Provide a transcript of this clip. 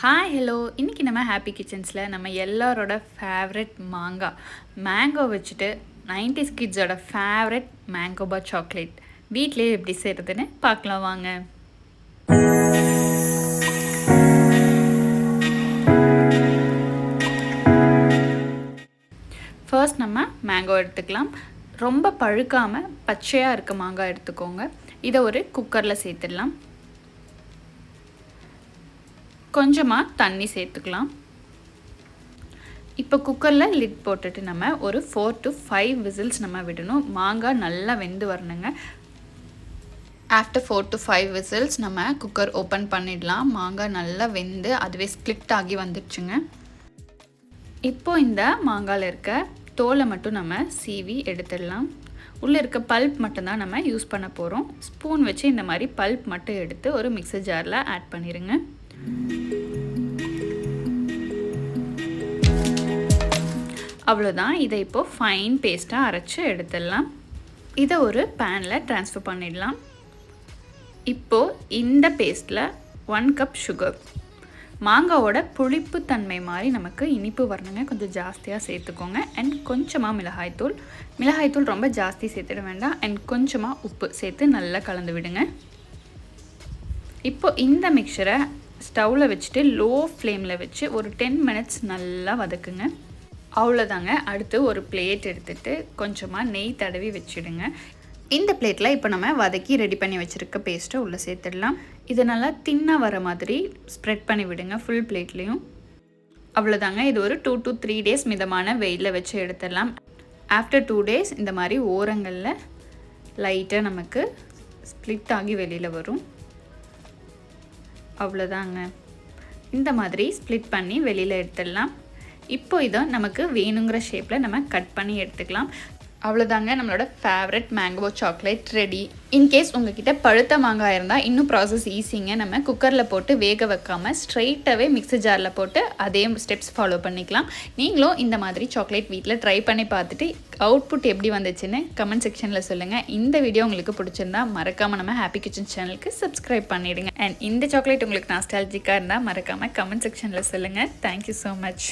Hi hello, இன்றைக்கி நம்ம happy கிச்சன்ஸில் நம்ம எல்லாரோட ஃபேவரட் மேங்கோ வச்சுட்டு 90s கிட்ஸோட ஃபேவரட் மேங்கோ பார் சாக்லேட் வீட்டிலே எப்படி செய்கிறதுன்னு பார்க்கலாம் வாங்க. ஃபர்ஸ்ட் நம்ம மேங்கோ எடுத்துக்கலாம். ரொம்ப பழுக்காமல் பச்சையாக இருக்க மாங்காய் எடுத்துக்கோங்க. இதை ஒரு குக்கரில் சேர்த்துடலாம். கொஞ்சமாக தண்ணி சேர்த்துக்கலாம். இப்போ குக்கரில் லிட் போட்டுட்டு நம்ம ஒரு 4 to 5 விசில்ஸ் நம்ம விடணும். மாங்காய் நல்லா வெந்து வரணுங்க. ஆஃப்டர் 4 to 5 விசில்ஸ் நம்ம குக்கர் ஓப்பன் பண்ணிடலாம். மாங்காய் நல்லா வெந்து அதுவே ஸ்ப்ளிட் ஆகி வந்துடுச்சுங்க. இப்போது இந்த மாங்காயில் இருக்க தோலை மட்டும் நம்ம சீவி எடுத்துடலாம். உள்ளே இருக்க பல்ப் மட்டும்தான் நம்ம யூஸ் பண்ண போகிறோம். ஸ்பூன் வச்சு இந்த மாதிரி பல்ப் மட்டும் எடுத்து ஒரு மிக்சர் ஜாரில் ஆட் பண்ணிடுங்க. அவ்வளோதான். இதை இப்போது ஃபைன் பேஸ்ட்டாக அரைச்சி எடுத்துடலாம். இதை ஒரு பேனில் ட்ரான்ஸ்ஃபர் பண்ணிடலாம். இப்போது இந்த பேஸ்ட்டில் 1 கப் சுகர், மாங்காவோட புளிப்பு தன்மை மாதிரி நமக்கு இனிப்பு வரணுங்க, கொஞ்சம் ஜாஸ்தியாக சேர்த்துக்கோங்க. அண்ட் கொஞ்சமாக மிளகாய்த்தூள் ரொம்ப ஜாஸ்தி சேர்த்துட வேண்டாம். அண்ட் கொஞ்சமாக உப்பு சேர்த்து நல்லா கலந்து விடுங்க. இப்போ இந்த மிக்சரை ஸ்டவ்வில் வச்சுட்டு லோ ஃப்ளேமில் வச்சு ஒரு 10 மினிட்ஸ் நல்லா வதக்குங்க. அவ்வளோதாங்க. அடுத்து ஒரு பிளேட் எடுத்துகிட்டு கொஞ்சமாக நெய் தடவி வச்சுடுங்க. இந்த பிளேட்டில் இப்போ நம்ம வதக்கி ரெடி பண்ணி வச்சுருக்க பேஸ்ட்டை உள்ளே சேர்த்துடலாம். இது நல்லா தின்னாக வர மாதிரி ஸ்ப்ரெட் பண்ணி விடுங்க ஃபுல் பிளேட்லேயும். அவ்வளோதாங்க. இது ஒரு 2 to 3 டேஸ் மிதமான வெயிலில் வச்சு எடுத்துடலாம். ஆஃப்டர் 2 டேஸ் இந்த மாதிரி ஓரங்களில் லைட்டாக நமக்கு ஸ்ப்ளிட் ஆகி வெளியில் வரும். அவ்வளோதாங்க. இந்த மாதிரி ஸ்ப்ளிட் பண்ணி வெளியில் எடுத்துடலாம். இப்போ இதை நமக்கு வேணுங்கிற ஷேப்பில் நம்ம கட் பண்ணி எடுத்துக்கலாம். அவ்வளோதாங்க. நம்மளோட favourite mango chocolate ready. In case உங்ககிட்ட பழுத்த மாங்காய் இருந்தால் இன்னும் ப்ராசஸ் ஈஸிங்க. நம்ம குக்கரில் போட்டு வேக வைக்காமல் ஸ்ட்ரைட்டாகவே மிக்ஸி ஜாரில் போட்டு அதே ஸ்டெப்ஸ் ஃபாலோ பண்ணிக்கலாம். நீங்களும் இந்த மாதிரி சாக்லேட் வீட்டில் ட்ரை பண்ணி பார்த்துட்டு அவுட்புட் எப்படி வந்துச்சுன்னு கமெண்ட் செக்ஷனில் சொல்லுங்கள். இந்த வீடியோ உங்களுக்கு பிடிச்சிருந்தா மறக்காமல் நம்ம ஹாப்பி கிச்சன் சேனலுக்கு சப்ஸ்கிரைப் பண்ணிவிடுங்க. அண்ட் இந்த சாக்லேட் உங்களுக்கு நாஸ்டாலஜிக்காக இருந்தால் மறக்காமல் கமெண்ட் செக்ஷனில் சொல்லுங்கள். Thank you so much.